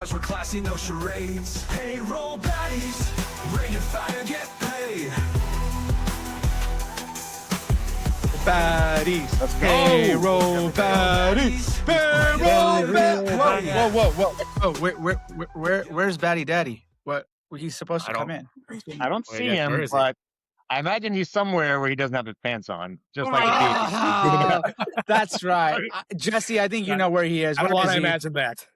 We're classy, no charades. Payroll baddies, bring your fire, get paid. Baddies. Payroll baddies. Payroll baddies. Whoa. Where's Baddie Daddy? What? He's supposed to come in. I don't see him, but I imagine he's somewhere where he doesn't have his pants on, just like That's right. Jesse, I think you know where he is. I don't want to imagine that.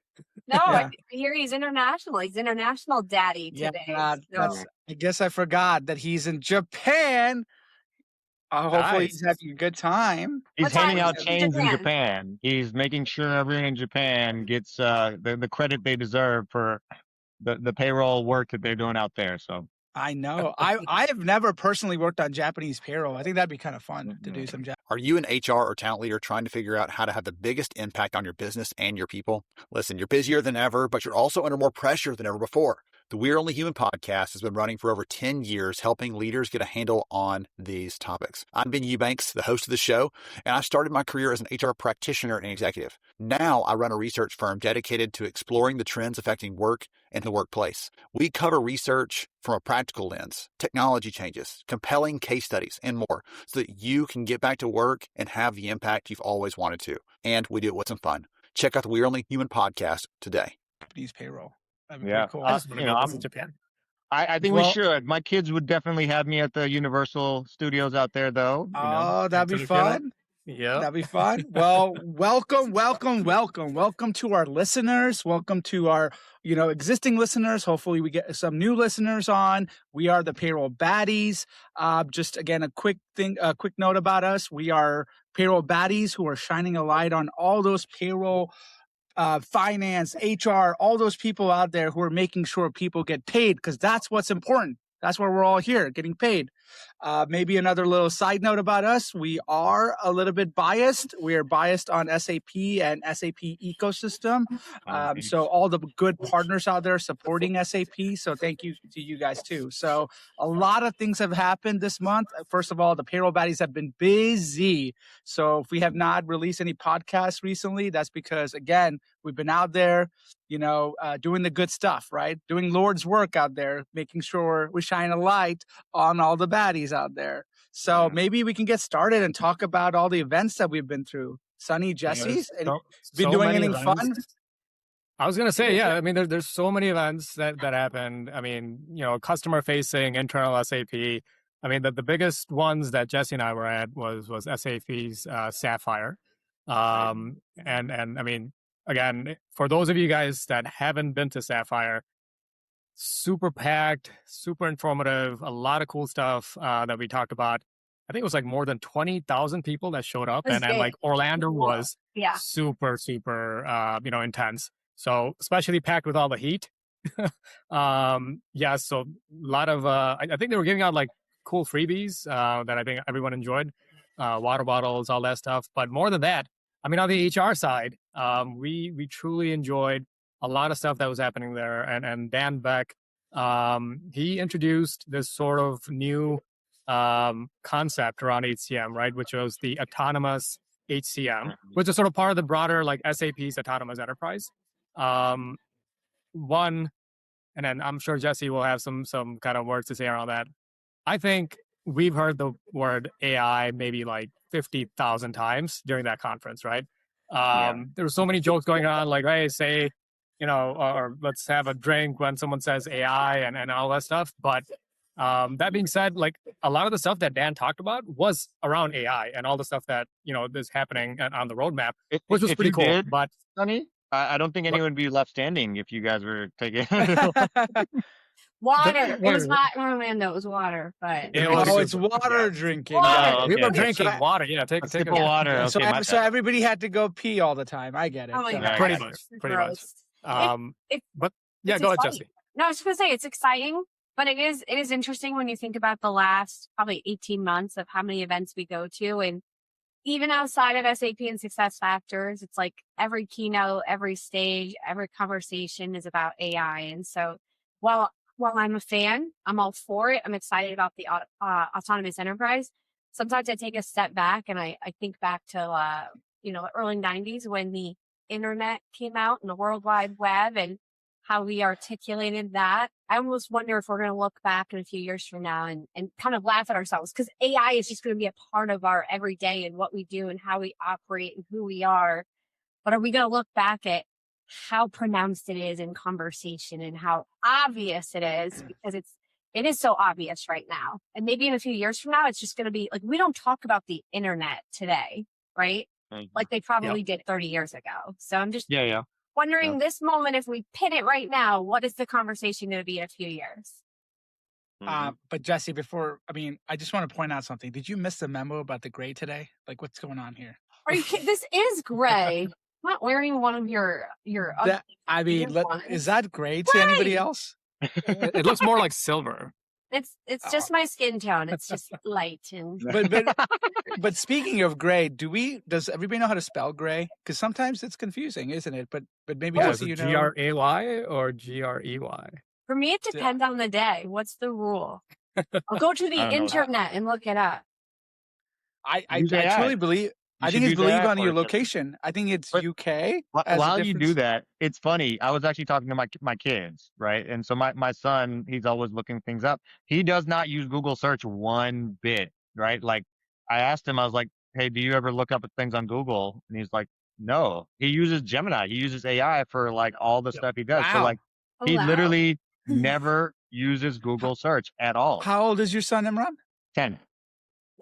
No, I hear he's international. He's international daddy today. I guess I forgot that he's in Japan. Hopefully he's having a good time. He's handing out chains in Japan. He's making sure everyone in Japan gets the credit they deserve for the payroll work that they're doing out there. So I know. I have never personally worked on Japanese payroll. I think that'd be kind of fun to do some. Are you an HR or talent leader trying to figure out how to have the biggest impact on your business and your people? Listen, you're busier than ever, but you're also under more pressure than ever before. The We're Only Human podcast has been running for over 10 years, helping leaders get a handle on these topics. I'm Ben Eubanks, the host of the show, and I started my career as an HR practitioner and executive. Now I run a research firm dedicated to exploring the trends affecting work and the workplace. We cover research from a practical lens, technology changes, compelling case studies, and more, so that you can get back to work and have the impact you've always wanted to. And we do it with some fun. Check out the We're Only Human podcast today. Japanese payroll. Yeah, cool. I'm in Japan. I think we should. My kids would definitely have me at the Universal Studios out there, though. That'd be fun. Yeah, that'd be fun. Well, welcome to our listeners. Welcome to our, existing listeners. Hopefully we get some new listeners on. We are the Payroll Baddies. Just again, a quick note about us. We are Payroll Baddies who are shining a light on all those payroll, finance, HR, all those people out there who are making sure people get paid, because that's what's important. That's why we're all here, getting paid. Maybe another little side note about us. We are a little bit biased. We are biased on SAP and SAP ecosystem. So all the good partners out there supporting SAP. So thank you to you guys too. So a lot of things have happened this month. First of all, the Payroll Baddies have been busy. So if we have not released any podcasts recently, that's because, again, we've been out there, doing the good stuff, right? Doing Lord's work out there, making sure we shine a light on all the baddies out there. So maybe we can get started and talk about all the events that we've been through. Sonny, Jesse's, been doing anything fun? I was going to say, I mean, there's so many events that happened. I mean, customer facing, internal SAP. I mean, the biggest ones that Jesse and I were at was SAP's Sapphire. And I mean, again, for those of you guys that haven't been to Sapphire, super packed, super informative, a lot of cool stuff that we talked about. I think it was like more than 20,000 people that showed up, and like Orlando was super, intense. So especially packed with all the heat. So a lot of, I think they were giving out like cool freebies that I think everyone enjoyed, water bottles, all that stuff. But more than that, I mean, on the HR side, we truly enjoyed a lot of stuff that was happening there. And Dan Beck, he introduced this sort of new concept around HCM, right? Which was the autonomous HCM, which is sort of part of the broader like SAP's autonomous enterprise. And then I'm sure Jesse will have some kind of words to say around that. I think we've heard the word AI maybe like 50,000 times during that conference, right? There were so many jokes going on, like, hey, say, or let's have a drink when someone says AI and all that stuff. But that being said, like a lot of the stuff that Dan talked about was around AI and all the stuff that, is happening on the roadmap, which was pretty cool. But Sonny, I don't think anyone would be left standing if you guys were taking Water. It was not in Orlando. It was water, but it's water drinking. We were drinking water. Yeah, take a sip of water. Okay, so everybody had to go pee all the time. I get it. Pretty much. But yeah, go ahead, Jesse. No, I was just gonna say it's exciting, but it is interesting when you think about the last probably 18 months of how many events we go to, and even outside of SAP and SuccessFactors, it's like every keynote, every stage, every conversation is about AI. And so while I'm a fan, I'm all for it. I'm excited about the autonomous enterprise. Sometimes I take a step back and I think back to, the early 90s when the internet came out and the World Wide Web. And how we articulated that. I almost wonder if we're going to look back in a few years from now and kind of laugh at ourselves, because AI is just going to be a part of our everyday and what we do and how we operate and who we are. But are we going to look back at how pronounced it is in conversation and how obvious it is, because it is so obvious right now. And maybe in a few years from now, it's just going to be like, we don't talk about the internet today, right? Like they probably did 30 years ago. So I'm just wondering this moment, if we pin it right now, what is the conversation going to be in a few years? But Jesse, I just want to point out something. Did you miss the memo about the gray today? Like, what's going on here? Are you kidding? This is gray. I'm not wearing one of your is that gray to anybody else? It looks more like silver. It's just my skin tone. It's just light and. But speaking of gray, does everybody know how to spell gray? Because sometimes it's confusing, isn't it? But maybe is you it know. GRAY or GREY? For me, it depends on the day. What's the rule? I'll go to the internet and look it up. I truly believe. I think it's believe on your location. I think it's UK. While you do that, it's funny. I was actually talking to my kids, right? And so my son, he's always looking things up. He does not use Google search one bit, right? Like I asked him, I was like, hey, do you ever look up things on Google? And he's like, no. He uses Gemini. He uses AI for like all the stuff he does. Wow. So like he literally never uses Google search at all. How old is your son, Imran? 10.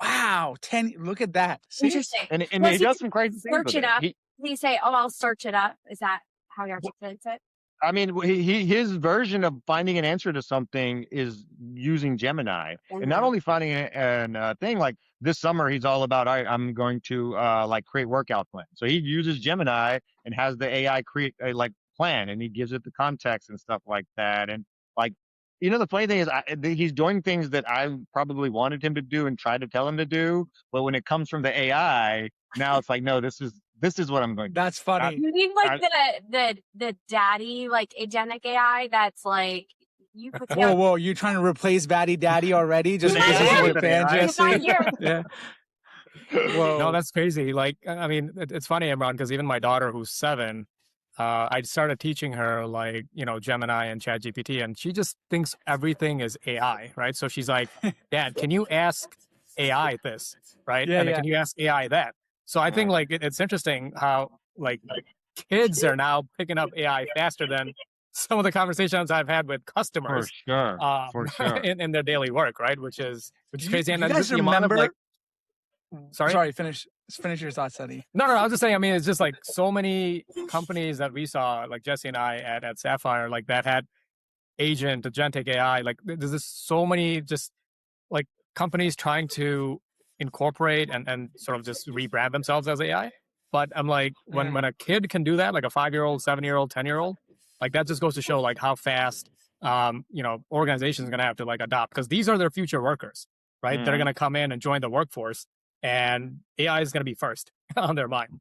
Wow, 10. Look at that. See? Interesting. And he does some crazy things. Search it up. He say, "Oh, I'll search it up." Is that how he articulates it? I mean, his version of finding an answer to something is using Gemini, and not only finding an thing. Like this summer, he's all about, all right, I'm going to like create workout plan. So he uses Gemini and has the AI create a like plan, and he gives it the context and stuff like that. And like, you know, the funny thing is, he's doing things that I probably wanted him to do and tried to tell him to do, but when it comes from the AI, now it's like, no, this is what I'm going to do. That's funny. You mean like the daddy, like agentic AI that's like you put together. Whoa, you're trying to replace BADIe Daddy already? Just because it's a fan, Jesse? Yeah. Whoa. No, that's crazy. Like, I mean, it's funny, Imran, because even my daughter, who's 7, I started teaching her like, you know, Gemini and ChatGPT, and she just thinks everything is AI, right? So she's like, Dad, can you ask AI this, right? And then can you ask AI that? So I think like it's interesting how like kids are now picking up AI faster than some of the conversations I've had with customers. For sure. In their daily work, right? Which is crazy. And you guys the amount of, remember? like, Sorry, finish your thoughts, Sunny. No, I was just saying, I mean, it's just like so many companies that we saw, like Jesse and I at Sapphire, like that had agentic AI. Like there's just so many just like companies trying to incorporate and sort of just rebrand themselves as AI. But I'm like, when a kid can do that, like a 5-year-old, 7-year-old, 10-year-old, like that just goes to show like how fast, you know, organizations are going to have to like adopt, because these are their future workers, right? They're going to come in and join the workworkse. And AI is going to be first on their mind.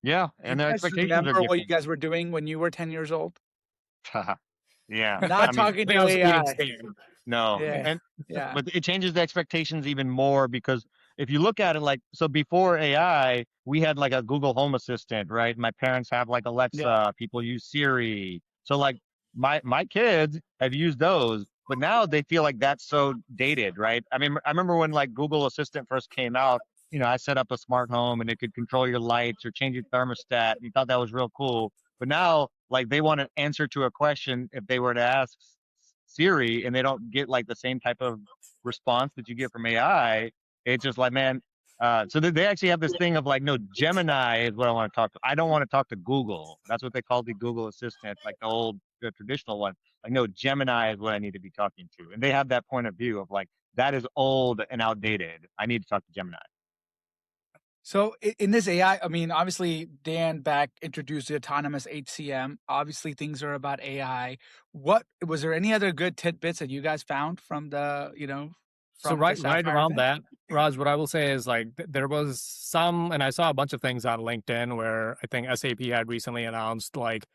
Yeah, and their expectations are remember different. what you guys were doing when you were 10 years old? Yeah. Not talking to AI. No. Yeah. But it changes the expectations even more, because if you look at it like, so before AI, we had like a Google Home Assistant, right? My parents have like Alexa, people use Siri. So like my kids have used those, but now they feel like that's so dated, right? I mean, I remember when like Google Assistant first came out, you know, I set up a smart home and it could control your lights or change your thermostat. You thought that was real cool. But now like they want an answer to a question if they were to ask Siri, and they don't get like the same type of response that you get from AI. It's just like, man, so they actually have this thing of like, no, Gemini is what I want to talk to. I don't want to talk to Google. That's what they call the Google Assistant, like the traditional one. Like, no, Gemini is what I need to be talking to. And they have that point of view of like, that is old and outdated. I need to talk to Gemini. So in this AI, I mean, obviously Dan Beck introduced the autonomous HCM. Obviously things are about AI. Was there any other good tidbits that you guys found from the, you know? So right around that, Raj, what I will say is like there was some, and I saw a bunch of things on LinkedIn where I think SAP had recently announced like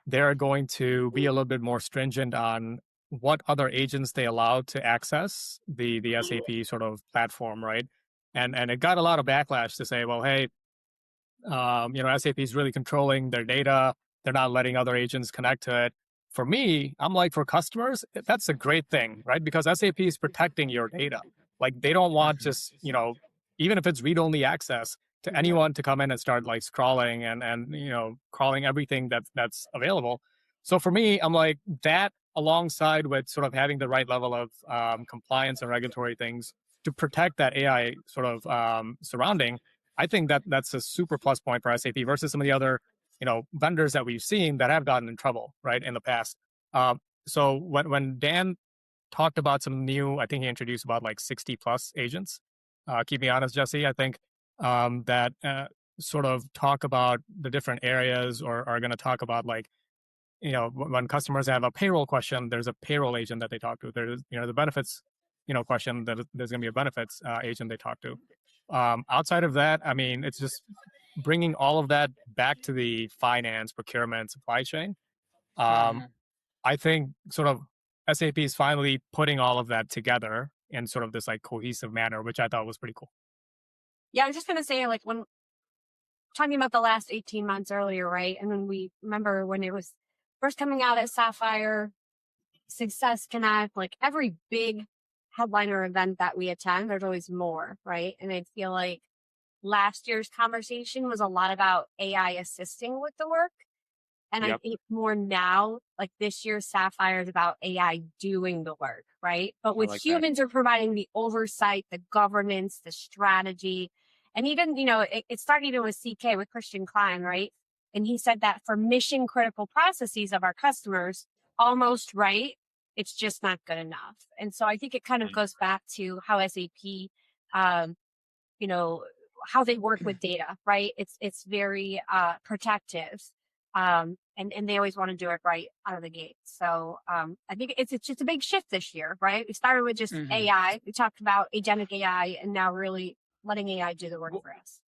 they're going to be a little bit more stringent on what other agents they allow to access the SAP sort of platform, right? And it got a lot of backlash to say, well, hey, you know, SAP is really controlling their data. They're not letting other agents connect to it. for me, I'm like, for customers, that's a great thing, right? Because SAP is protecting your data. Like they don't want just, even if it's read-only access to anyone to come in and start like scrolling and crawling everything that's available. So for me, I'm like that alongside with sort of having the right level of compliance and regulatory things to protect that AI sort of surrounding. I think that's a super plus point for SAP versus some of the other vendors that we've seen that have gotten in trouble, right, in the past. So when Dan talked about some new, I think he introduced about like 60 plus agents. Keep me honest, Jesse. I think that sort of talk about the different areas or are going to talk about like, when customers have a payroll question, there's a payroll agent that they talk to. There's, the benefits, question that there's going to be a benefits agent they talk to. Outside of that, I mean, it's just bringing all of that back to the finance, procurement, supply chain. I think sort of SAP is finally putting all of that together in sort of this like cohesive manner, which I thought was pretty cool. Yeah, I was just going to say, like, when talking about the last 18 months earlier, right? And then we remember when it was first coming out at Sapphire, Success Connect, like every big headliner event that we attend, there's always more, right? And I feel like last year's conversation was a lot about AI assisting with the work. And I think more now, like this year's Sapphire is about AI doing the work, right? But with humans are providing the oversight, the governance, the strategy. And even, it started even with CK, with Christian Klein, right? And he said that for mission critical processes of our customers, almost right, it's just not good enough. And so I think it kind of goes back to how SAP, how they work with data, right? It's very protective. And they always want to do it right out of the gate. So I think it's just a big shift this year, right? We started with just AI. We talked about agentic AI, and now really letting AI do the work for us.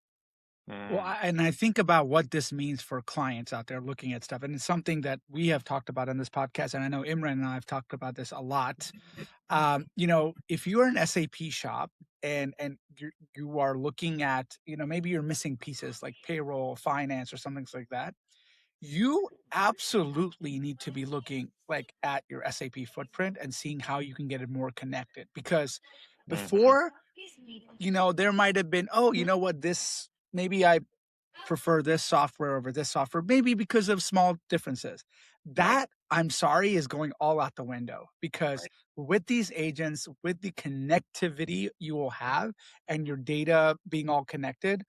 Well, and I think about what this means for clients out there looking at stuff. And it's something that we have talked about on this podcast. And I know Imran and I have talked about this a lot. If you're an SAP shop and you are looking at, maybe you're missing pieces like payroll, finance, or something like that, you absolutely need to be looking like at your SAP footprint and seeing how you can get it more connected. Because before, there might have been, maybe I prefer this software over this software, maybe because of small differences. That, I'm sorry, is going all out the window, because with these agents, with the connectivity you will have and your data being all connected,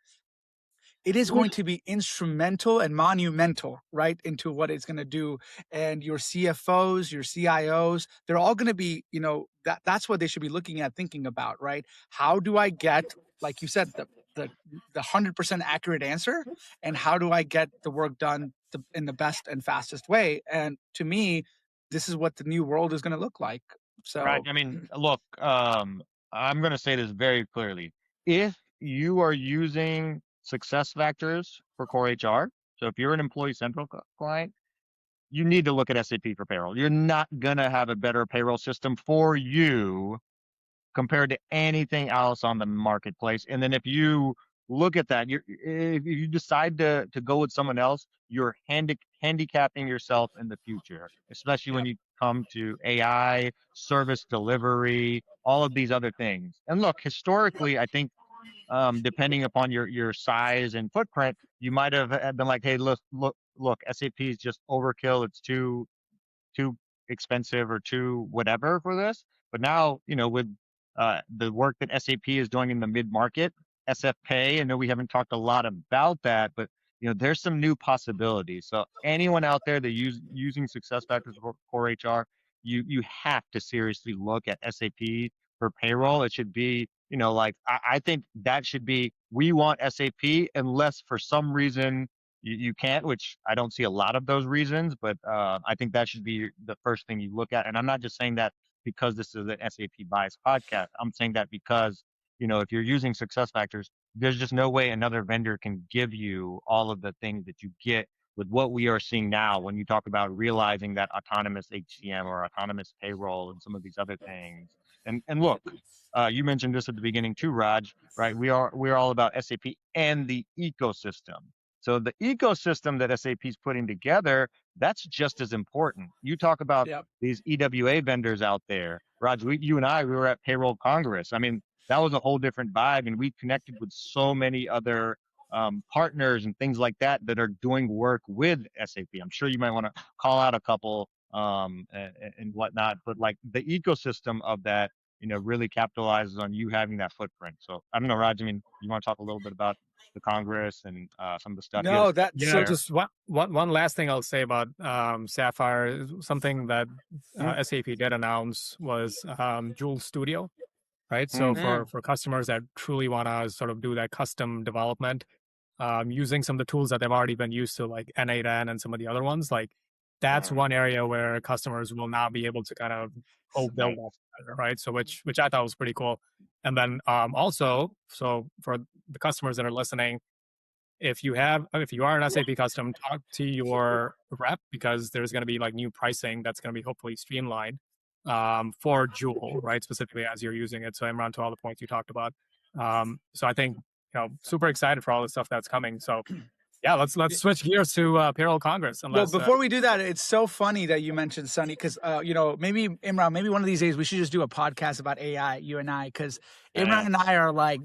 it is going to be instrumental and monumental, right, into what it's going to do. And your CFOs, your CIOs, they're all going to be, that's what they should be looking at, thinking about, right? How do I get, like you said, the 100% accurate answer, and how do I get the work done in the best and fastest way? And to me, this is what the new world is going to look like. So, right. I mean, look, I'm going to say this very clearly. If you are using SuccessFactors for core HR, so if you're an Employee Central client, you need to look at SAP for payroll. You're not going to have a better payroll system for you compared to anything else on the marketplace. And then if you look at that, if you decide to go with someone else, you're handicapping yourself in the future, especially when you come to AI, service delivery, all of these other things. And look, historically, I think depending upon your size and footprint, you might have been like, hey, look, SAP is just overkill. It's too expensive or too whatever for this. But now, with the work that SAP is doing in the mid-market, SF Pay, I know we haven't talked a lot about that, but there's some new possibilities. So anyone out there that using SuccessFactors for core HR, you have to seriously look at SAP for payroll. It should be, I think that should be, we want SAP unless for some reason you can't, which I don't see a lot of those reasons, but I think that should be the first thing you look at. And I'm not just saying that because this is an SAP bias podcast. I'm saying that because, if you're using SuccessFactors, there's just no way another vendor can give you all of the things that you get with what we are seeing now when you talk about realizing that autonomous HCM or autonomous payroll and some of these other things. And look, you mentioned this at the beginning too, Raj, right? We're all about SAP and the ecosystem. So the ecosystem that SAP is putting together, that's just as important. You talk about Yep. these EWA vendors out there. Raj, you and I, we were at Payroll Congress. I mean, that was a whole different vibe, and we connected with so many other partners and things like that that are doing work with SAP. I'm sure you might want to call out a couple and whatnot, but like the ecosystem of that, really capitalizes on you having that footprint. So I don't know, Raj, I mean, you want to talk a little bit about the Congress and some of the stuff? No, that Yeah, so just one last thing I'll say about Sapphire. Something that SAP did announce was Joule Studio, right? So for customers that truly want to sort of do that custom development, using some of the tools that they've already been used to, like N8N and some of the other ones, like that's one area where customers will now be able to kind of build that together, right? So which I thought was pretty cool. And then also, so for the customers that are listening, if you are an SAP custom, talk to your rep, because there's going to be like new pricing that's going to be hopefully streamlined for Joule, right? Specifically as you're using it. So Imran, to all the points you talked about. So I think, super excited for all the stuff that's coming. So yeah, let's switch gears to Payroll Congress. Well, before we do that, it's so funny that you mentioned Sunny, because maybe Imran, maybe one of these days we should just do a podcast about AI, you and I, because Imran and I are like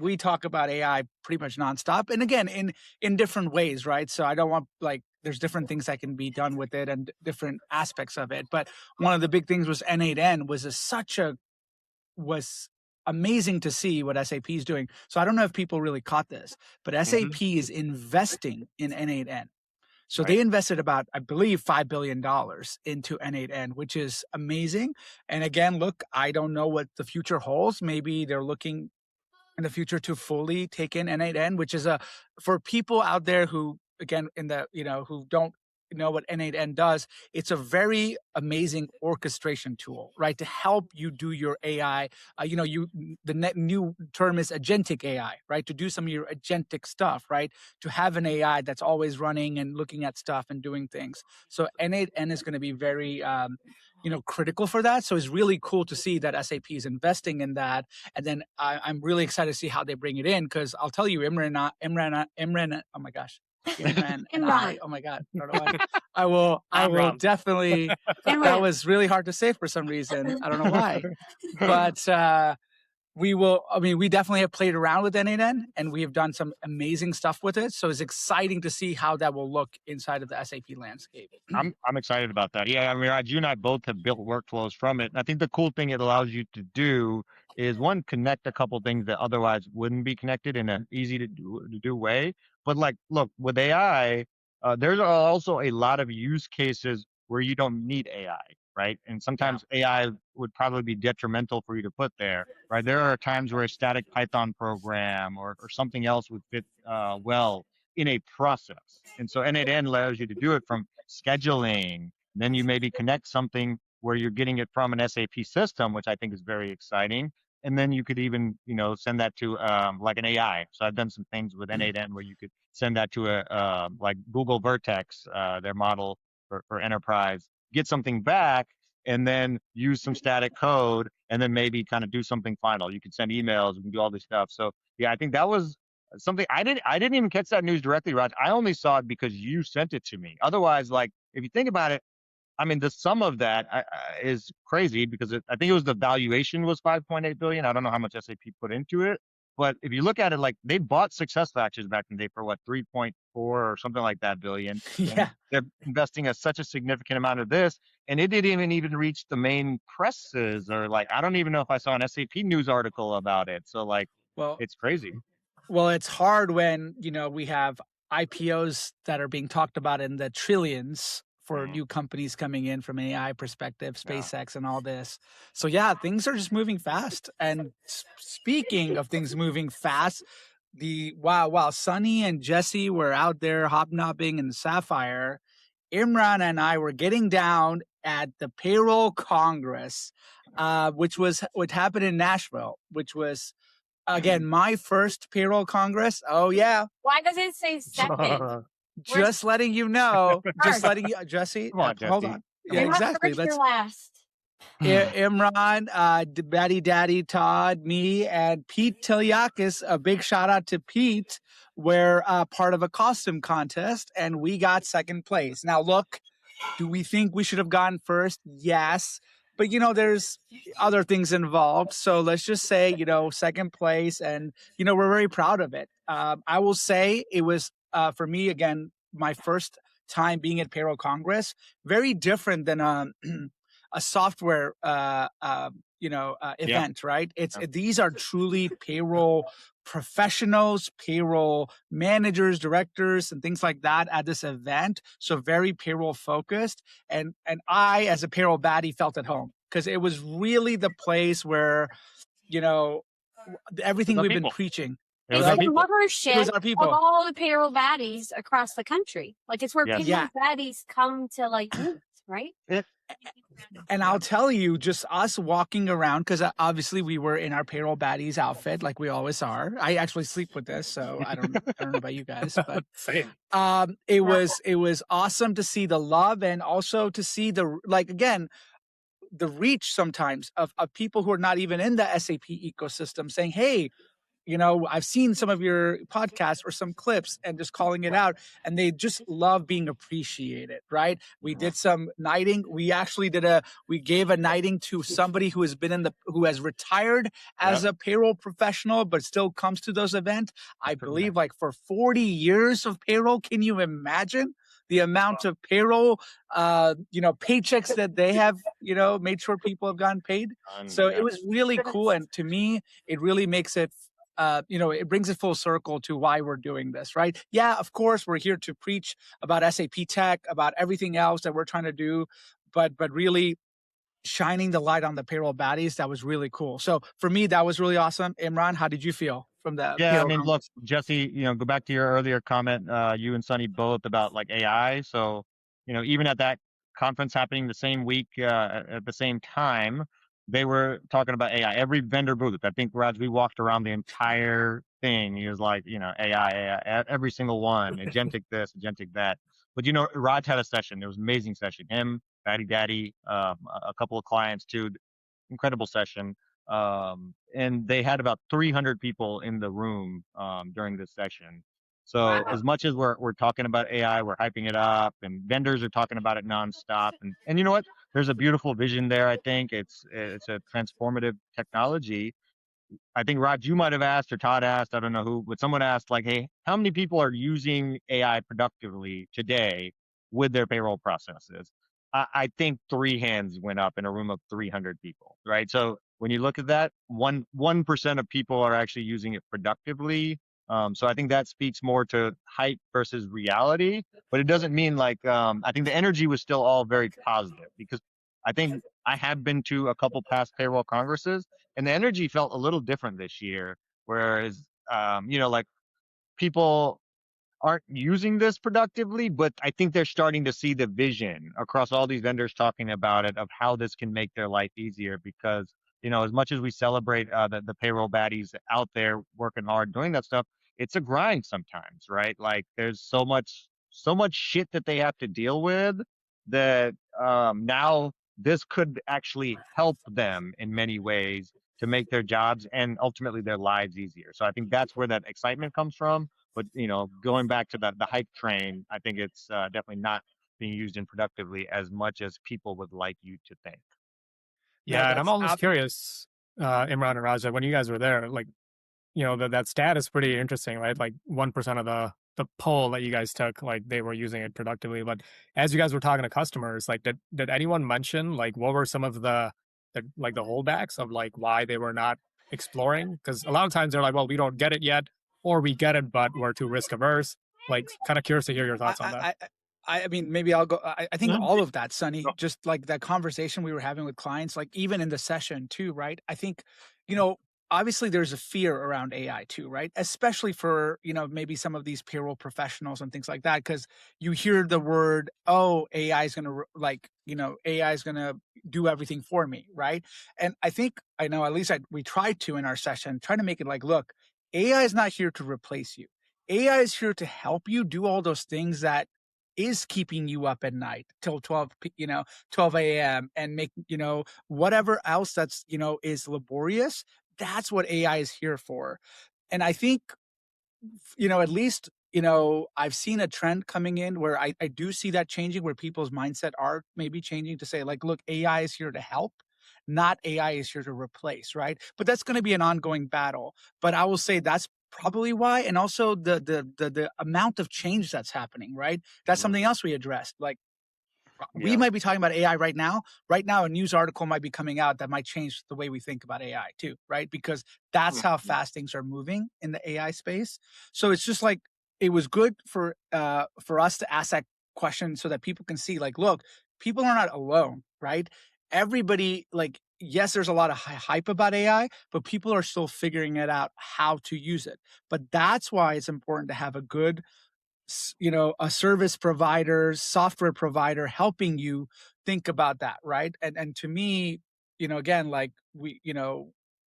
we talk about AI pretty much nonstop, and again in different ways, right? So I don't want there's different things that can be done with it and different aspects of it. But one of the big things was N8N was amazing to see what SAP is doing. So I don't know if people really caught this, but SAP is investing in N8N. So they invested about, I believe, $5 billion into N8N, which is amazing. And again, look, I don't know what the future holds. Maybe they're looking in the future to fully take in N8N, which is for people out there who, again, who don't know what N8N does, it's a very amazing orchestration tool, right? To help you do your AI. The new term is agentic AI, right? To do some of your agentic stuff, right? To have an AI that's always running and looking at stuff and doing things. So N8N is going to be very, critical for that. So it's really cool to see that SAP is investing in that. And then I'm really excited to see how they bring it in, because I'll tell you, Imran, oh my gosh. Imran and I, oh my God, I don't know why. I will definitely, that was really hard to say for some reason. I don't know why, but we definitely have played around with N8N, and we have done some amazing stuff with it. So it's exciting to see how that will look inside of the SAP landscape. I'm excited about that. Yeah, I mean, Raj, you and I both have built workflows from it. And I think the cool thing it allows you to do is, one, connect a couple things that otherwise wouldn't be connected in an easy to do way. But look, with AI, there's also a lot of use cases where you don't need AI, right? And sometimes AI would probably be detrimental for you to put there, right? There are times where a static Python program or something else would fit well in a process. And so N8N allows you to do it from scheduling. Then you maybe connect something where you're getting it from an SAP system, which I think is very exciting. And then you could even, send that to like an AI. So I've done some things with N8N where you could send that to a like Google Vertex, their model for enterprise, get something back, and then use some static code, and then maybe kind of do something final. You can send emails, you can do all this stuff. So yeah, I think that was something I didn't even catch that news directly, Raj. I only saw it because you sent it to me. Otherwise, if you think about it, I mean, the sum of that is crazy, because I think it was the valuation was 5.8 billion. I don't know how much SAP put into it, but if you look at it, they bought SuccessFactors back in the day for what, 3.4 or something like that billion. Yeah, they're investing such a significant amount of this, and it didn't even reach the main presses, or I don't even know if I saw an SAP news article about it. So it's crazy. Well, it's hard when we have IPOs that are being talked about in the trillions for new companies coming in from an AI perspective, SpaceX and all this. So yeah, things are just moving fast. And speaking of things moving fast, while Sunny and Jesse were out there hobnobbing in Sapphire, Imran and I were getting down at the Payroll Congress, which happened in Nashville, which was, again, my first Payroll Congress. Oh yeah. Why does it say second? Just letting you know. Just letting you, Jesse. Come on, Jesse. Hold on. Yeah, You're exactly. First, you're last. Imran, Batty Daddy, Todd, me, and Pete Tiliakis. A big shout out to Pete. We're part of a costume contest, and we got second place. Now, look, do we think we should have gotten first? Yes. But, there's other things involved. So let's just say, second place. And, we're very proud of it. I will say it was, for me, again, my first time being at Payroll Congress, very different than a software, event, right? These are truly payroll professionals, payroll managers, directors, and things like that at this event. So very payroll focused. And I, as a payroll baddie, felt at home because it was really the place where, everything we've been preaching. It It's was like our the people. It was mothership our of people. all the payroll baddies across the country. Like it's where Yes. payroll baddies come to meet, right? And I'll tell you, just us walking around, because obviously we were in our Payroll Baddies outfit, like we always are. I actually sleep with this, so I don't know about you guys, but Same. it was awesome to see the love and also to see the reach sometimes of people who are not even in the SAP ecosystem saying, hey, I've seen some of your podcasts or some clips and just calling it out, and they just love being appreciated, right? We did some knighting. We actually we gave a knighting to somebody who has retired as a payroll professional, but still comes to those events. I believe like for 40 years of payroll. Can you imagine the amount of payroll, paychecks that they have, made sure people have gotten paid? So it was really cool. And to me, it really makes it, it brings it full circle to why we're doing this, right? Yeah, of course, we're here to preach about SAP tech, about everything else that we're trying to do, but really shining the light on the payroll baddies, that was really cool. So for me, that was really awesome. Imran, how did you feel from the Yeah, I payroll mean, look, conference? Jesse, go back to your earlier comment, you and Sunny both about like AI. So, even at that conference happening the same week, at the same time, they were talking about AI. Every vendor booth, I think, Raj, we walked around the entire thing. He was like, AI, every single one, agentic this, agentic that. But, Raj had a session. It was an amazing session. Him, Batty Daddy, a couple of clients too. Incredible session. And they had about 300 people in the room during this session. So as much as we're talking about AI, we're hyping it up, and vendors are talking about it nonstop. And you know what? There's a beautiful vision there. I think it's a transformative technology. I think Raj, you might have asked, or Todd asked, I don't know who, but someone asked like, hey, how many people are using AI productively today with their payroll processes? I think 3 hands went up in a room of 300 people, right? So when you look at that, 1% of people are actually using it productively. So I think that speaks more to hype versus reality, but it doesn't mean like, I think the energy was still all very positive, because I think I have been to a couple past payroll congresses, and the energy felt a little different this year. Whereas, like people aren't using this productively, but I think they're starting to see the vision across all these vendors talking about it, of how this can make their life easier. Because, as much as we celebrate the payroll baddies out there working hard, doing that stuff, it's a grind sometimes, right? Like there's so much shit that they have to deal with that now this could actually help them in many ways to make their jobs and ultimately their lives easier. So I think that's where that excitement comes from. But going back to the hype train, I think it's definitely not being used in productively as much as people would like you to think. No, Yeah, and I'm that's almost curious, Imran and Raja, when you guys were there, like, that stat is pretty interesting, right? Like 1% of the poll that you guys took, like they were using it productively. But as you guys were talking to customers, like did anyone mention like what were some of the holdbacks of like why they were not exploring? Because a lot of times they're like, well, we don't get it yet, or we get it, but we're too risk averse. Like, kind of curious to hear your thoughts on that. I mean, maybe I'll go. I think all of that, Sonny, just like that conversation we were having with clients, like even in the session too, right? I think, obviously there's a fear around AI too, right? Especially for, maybe some of these payroll professionals and things like that, because you hear the word, oh, AI is going to AI is going to do everything for me, right? And I know, at least we tried to in our session, try to make it like, look, AI is not here to replace you. AI is here to help you do all those things that is keeping you up at night till 12 a.m. and make, whatever else that's, is laborious. That's what AI is here for. And I think, at least, I've seen a trend coming in where I do see that changing, where people's mindset are maybe changing to say, like, look, AI is here to help, not AI is here to replace, right? But that's going to be an ongoing battle. But I will say that's probably why. And also the amount of change that's happening, right? That's something else we addressed. Like, we might be talking about AI right now. Right now, a news article might be coming out that might change the way we think about AI too, right? Because that's how fast things are moving in the AI space. So it's just like, it was good for us to ask that question so that people can see, like, look, people are not alone, right? Everybody, like, yes, there's a lot of hype about AI, but people are still figuring it out how to use it. But that's why it's important to have a good, a service provider, software provider helping you think about that, right? And to me, again, like,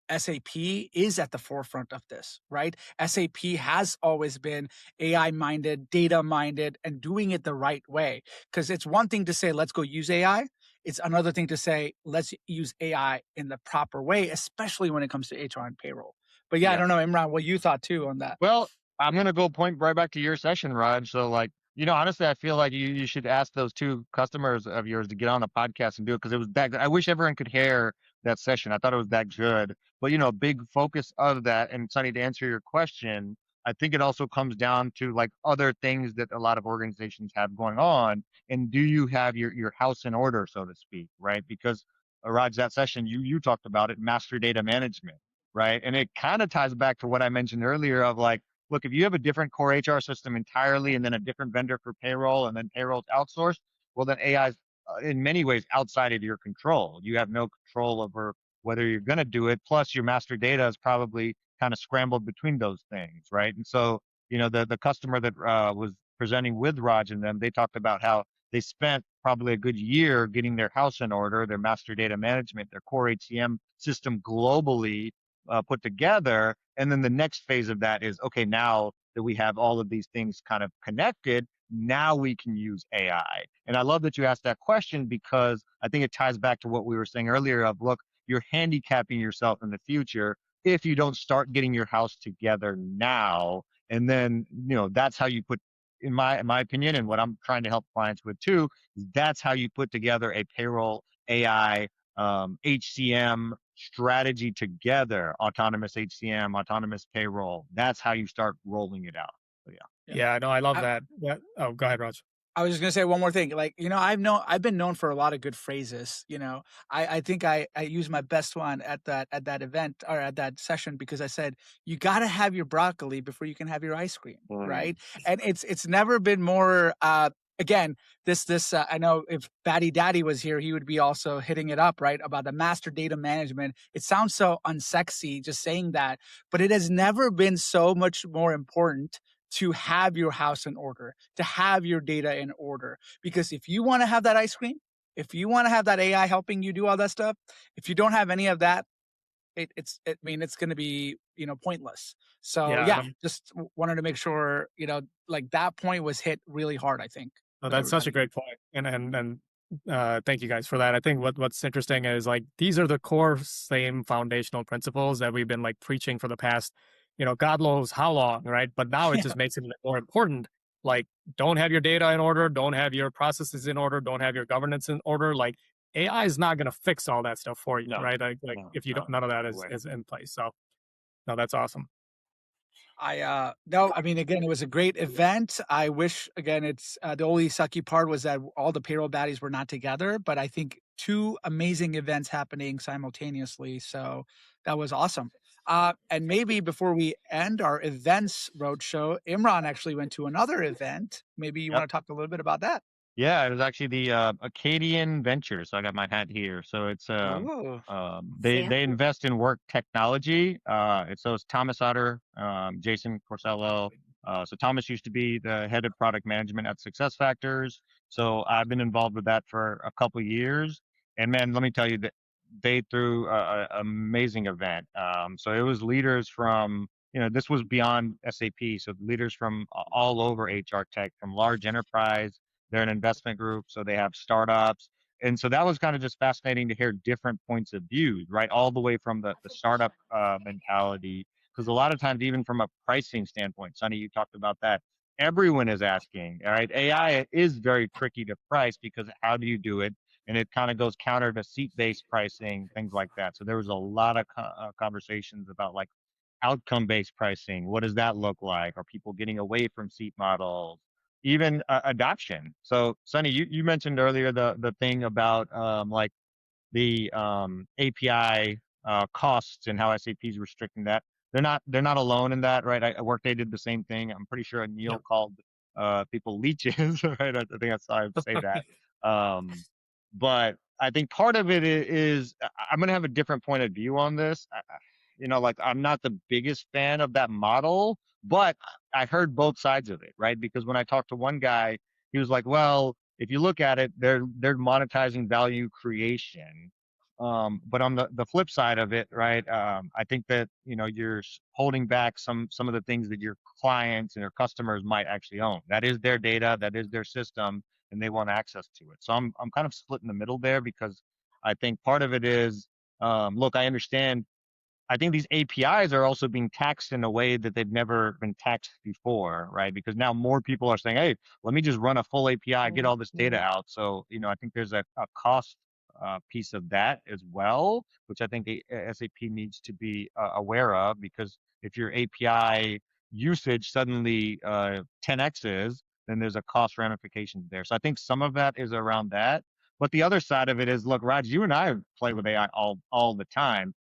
SAP is at the forefront of this, right? SAP has always been AI minded, data minded, and doing it the right way. Because it's one thing to say, let's go use AI. It's another thing to say, let's use AI in the proper way, especially when it comes to HR and payroll. But I don't know, Imran, what you thought too on that. Well, I'm going to go point right back to your session, Raj. So, like, honestly, I feel like you should ask those two customers of yours to get on a podcast and do it, because it was that good. I wish everyone could hear that session. I thought it was that good. But, a big focus of that, and Sonny, to answer your question, I think it also comes down to, like, other things that a lot of organizations have going on. And do you have your house in order, so to speak, right? Because, Raj, that session, you talked about it, master data management, right? And it kind of ties back to what I mentioned earlier of, like, look, if you have a different core HR system entirely and then a different vendor for payroll and then payroll's outsourced, well, then AI is in many ways outside of your control. You have no control over whether you're going to do it. Plus, your master data is probably kind of scrambled between those things, right? And so, the customer that was presenting with Raj and them, they talked about how they spent probably a good year getting their house in order, their master data management, their core HCM system globally put together. And then the next phase of that is, okay, now that we have all of these things kind of connected, now we can use AI. And I love that you asked that question, because I think it ties back to what we were saying earlier of, look, you're handicapping yourself in the future if you don't start getting your house together now. And then, that's how you put, in my opinion, and what I'm trying to help clients with too, is that's how you put together a payroll AI HCM strategy together, autonomous HCM, autonomous payroll. That's how you start rolling it out. So, Yeah, no, I love that. Yeah. Oh, go ahead, Raj. I was just gonna say one more thing. Like, I've been known for a lot of good phrases. I think I used my best one at that event, or at that session, because I said, you got to have your broccoli before you can have your ice cream, right? And it's never been more. Again, this I know if Batty Daddy was here, he would be also hitting it up, right, about the master data management. It sounds so unsexy just saying that, but it has never been so much more important to have your house in order, to have your data in order. Because if you want to have that ice cream, if you want to have that AI helping you do all that stuff, if you don't have any of that, it's going to be, pointless. So just wanted to make sure, like, that point was hit really hard, I think. Oh, that's such a great point. And thank you guys for that. I think what's interesting is, like, these are the core same foundational principles that we've been, like, preaching for the past, God knows how long, right? But now it just makes it more important. Like, don't have your data in order, don't have your processes in order, don't have your governance in order. Like, AI is not going to fix all that stuff for you, right? Like, if you don't, none of that is in place. So, no, that's awesome. No, I mean, again, it was a great event. I wish, again, it's the only sucky part was that all the payroll baddies were not together, but I think two amazing events happening simultaneously. So that was awesome. And maybe before we end our events roadshow, Imran actually went to another event. Maybe you want to talk a little bit about that. Yeah, it was actually the Acadian Ventures. So I got my hat here. So it's they invest in work technology. It's Thomas Otter, Jason Corsello. So Thomas used to be the head of product management at SuccessFactors. So I've been involved with that for a couple of years. And man, let me tell you that they threw an amazing event. So it was leaders from, this was beyond SAP. So leaders from all over HR tech, from large enterprise They're an investment group, so they have startups. And so that was kind of just fascinating to hear different points of views, right? All the way from the startup mentality, because a lot of times, even from a pricing standpoint, Sonny, you talked about that. Everyone is asking, all right? AI is very tricky to price because how do you do it? And it kind of goes counter to seat-based pricing, things like that. So there was a lot of conversations about like outcome-based pricing. What does that look like? Are people getting away from seat models? Even adoption. So, Sonny, you mentioned earlier the thing about like the API costs and how SAP is restricting that. They're not alone in that, right? Workday did the same thing. I'm pretty sure Neil Yep. called people leeches, right? I think I saw him say that. But I think part of it is I'm going to have a different point of view on this. Like I'm not the biggest fan of that model, but I heard both sides of it, right? Because when I talked to one guy, he was like, well, if you look at it, they're monetizing value creation. But on the flip side of it, right? I think that you're holding back some of the things that your clients and your customers might actually own. That is their data, that is their system, and they want access to it. So I'm kind of split in the middle there because I think part of it is, look, I understand. I think these APIs are also being taxed in a way that they've never been taxed before, right? Because now more people are saying, hey, let me just run a full API, get all this data out. So, I think there's a cost piece of that as well, which I think the SAP needs to be aware of, because if your API usage suddenly 10x's, then there's a cost ramification there. So I think some of that is around that. But the other side of it is, look, Raj, you and I play with AI all the time.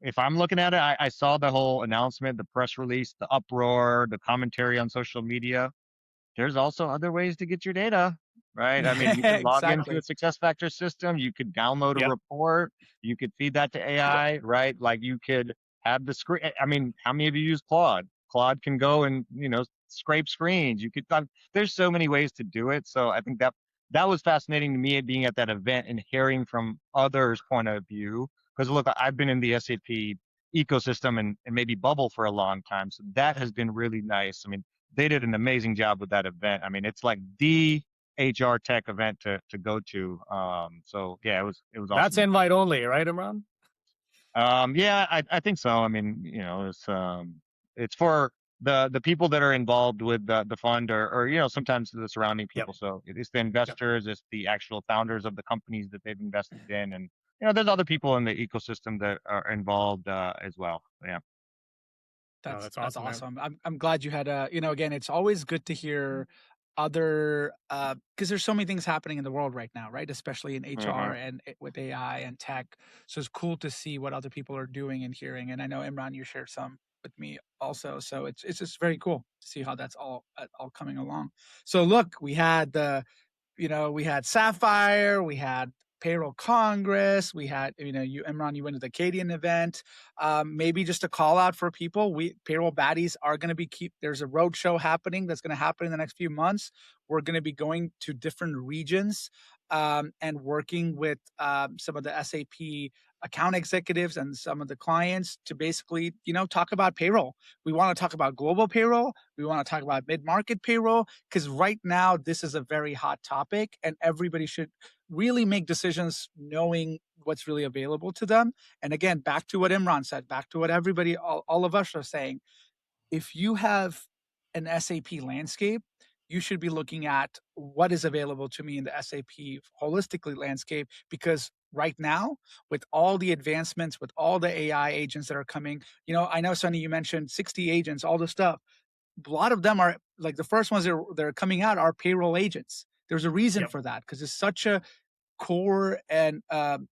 If I'm looking at it, I saw the whole announcement, the press release, the uproar, the commentary on social media. There's also other ways to get your data, right? I mean, you could log into Exactly. a SuccessFactors system, you could download a Yep. report, you could feed that to AI, right? Like you could have the screen. I mean, how many of you use Claude? Claude can go and scrape screens. You could. There's so many ways to do it. So I think that was fascinating to me, being at that event and hearing from others' point of view. Because look, I've been in the SAP ecosystem and maybe bubble for a long time, so that has been really nice. I mean, they did an amazing job with that event. I mean, it's like the HR tech event to go to. So yeah, it was That's awesome. invite only, right, Imran? Yeah, I think so. I mean, it's for the people that are involved with the fund, or sometimes the surrounding people. Yep. So it's the investors, it's the actual founders of the companies that they've invested in, and there's other people in the ecosystem that are involved as well. Yeah. That's That's awesome, man. awesome. I'm glad you had again, it's always good to hear other because there's so many things happening in the world right now, right? Especially in HR and with AI and tech. So it's cool to see what other people are doing and hearing. And I know Imran, you shared some with me also. So it's just very cool to see how that's all coming along. So look, we had we had Sapphire, we had Payroll Congress, we had, you, Imran, you went to the Acadian event. Maybe just a call out for people. PayrollBADies are going to be there's a road show happening that's going to happen in the next few months. We're going to be going to different regions and working with some of the SAP account executives and some of the clients to basically, talk about payroll. We want to talk about global payroll. We want to talk about mid-market payroll, because right now this is a very hot topic and everybody should really make decisions knowing what's really available to them. And again, back to what Imran said, back to what everybody, all of us are saying, if you have an SAP landscape, you should be looking at what is available to me in the SAP holistically landscape, because right now, with all the advancements, with all the AI agents that are coming, I know, Sonny, you mentioned 60 agents, all the stuff. A lot of them are like the first ones that are coming out are payroll agents. There's a reason for that, because it's such a core and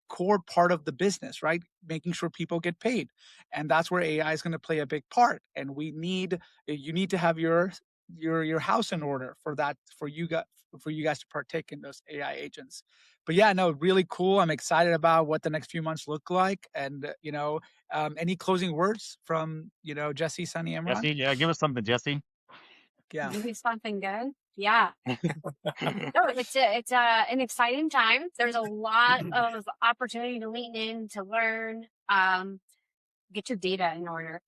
core part of the business, right? Making sure people get paid, and that's where AI is going to play a big part. And you need to have your house in order for that, for you guys to partake in those AI agents. But yeah, no, really cool. I'm excited about what the next few months look like. And any closing words from Jesse, Sunny, Imran? Jesse, yeah, give us something, Jesse. Yeah. Maybe something good. Yeah. No, it's an exciting time. There's a lot of opportunity to lean in, to learn. Get your data in order,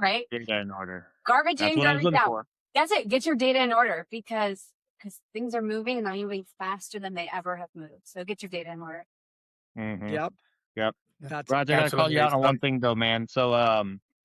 right? Data in order. Garbage That's in, what I was garbage looking out. for. That's it. Get your data in order, because because things are moving and they're moving faster than they ever have moved. So get your data in order. Mhm. Yep. Yep. That's Roger, I gotta call you absolutely. out on one thing though, man. So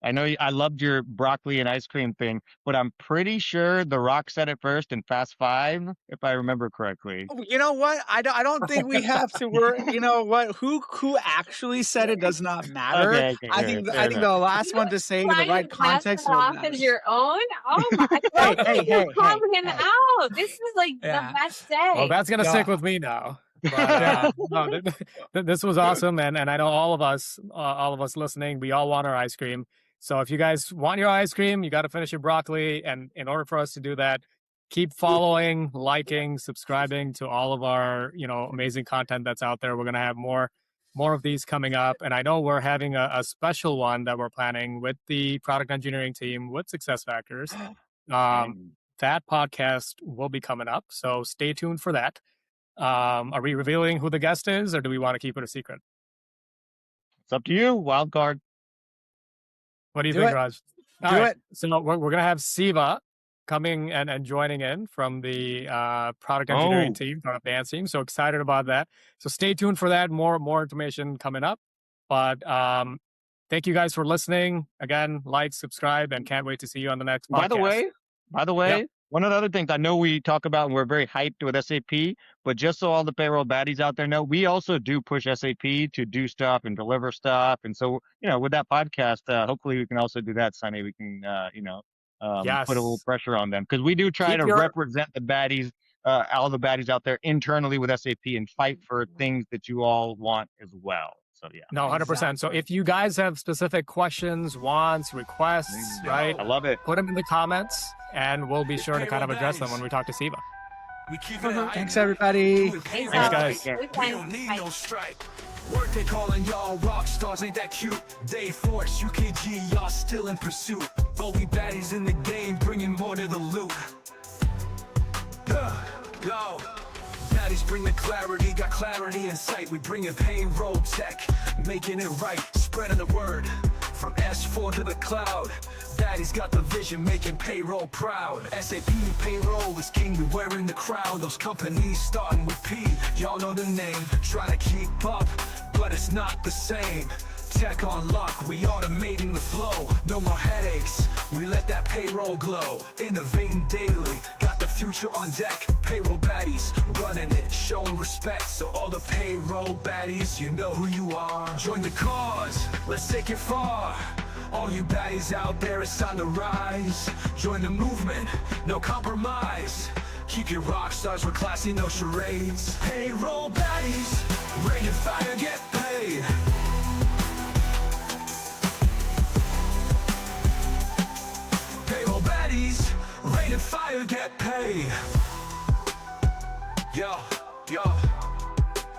I know I loved your broccoli and ice cream thing, but I'm pretty sure The Rock said it first in Fast Five, if I remember correctly. Oh, you know what? I don't think we have to worry. You know what? Who actually said it does not matter. Okay, I fair think enough. the last one to say in the Trying right to pass context that is what off as matters. your own? Oh my! Hey, Don't you call him hey. out. This is like Yeah. the best day. Well, that's gonna Yeah. stick with me now. But Yeah. no, this was awesome, and I know all of us listening, we all want our ice cream. So if you guys want your ice cream, you got to finish your broccoli, and in order for us to do that, keep following, liking, subscribing to all of our amazing content that's out there. We're gonna have more of these coming up, and I know we're having a special one that we're planning with the product engineering team with SuccessFactors. That podcast will be coming up, so stay tuned for that. Are we revealing who the guest is, or do we want to keep it a secret? It's up to you, wild card. What do you Do think, it. Raj? Do All right. it. So we're going to have Siva coming and joining in from the product engineering team, product dance team. So excited about that. So stay tuned for that. More information coming up. But thank you guys for listening. Again, like, subscribe, and can't wait to see you on the next podcast. By the way, Yep. one of the other things I know we talk about and we're very hyped with SAP, but just so all the payroll baddies out there know, we also do push SAP to do stuff and deliver stuff. And so, with that podcast, hopefully we can also do that, Sunny. We can, Yes. put a little pressure on them, because we do try to represent the baddies, all the baddies out there internally with SAP and fight for things that you all want as well. So yeah. No, 100%. So if you guys have specific questions, wants, requests, right? I love it. Put them in the comments, and we'll be sure to kind of address them when we talk to Siva. We keep it high. Thanks, everybody. Thanks, guys. Good We time. don't need Bye. no stripe. Work they calling y'all rock stars, ain't that cute? Day Force, UKG, y'all still in pursuit. But we baddies in the game, bringing more to the loot. Yo, baddies bring the clarity, got clarity in sight. We bring a payroll tech, making it right, spreading the word from S4 to the cloud. Baddies got the vision, making payroll proud. SAP payroll is king, we wearing the crown. Those companies starting with P, y'all know the name. Trying to keep up, but it's not the same. Tech on lock, we automating the flow. No more headaches, we let that payroll glow. Innovating daily, got the future on deck. Payroll baddies, running it, showing respect. So all the payroll baddies, you know who you are. Join the cause, let's take it far. All you baddies out there, it's time to rise. Join the movement, no compromise. Keep your rock stars, we're classy, no charades. Payroll baddies, rain and fire, get paid. Payroll baddies, rain and fire, get paid. Yo.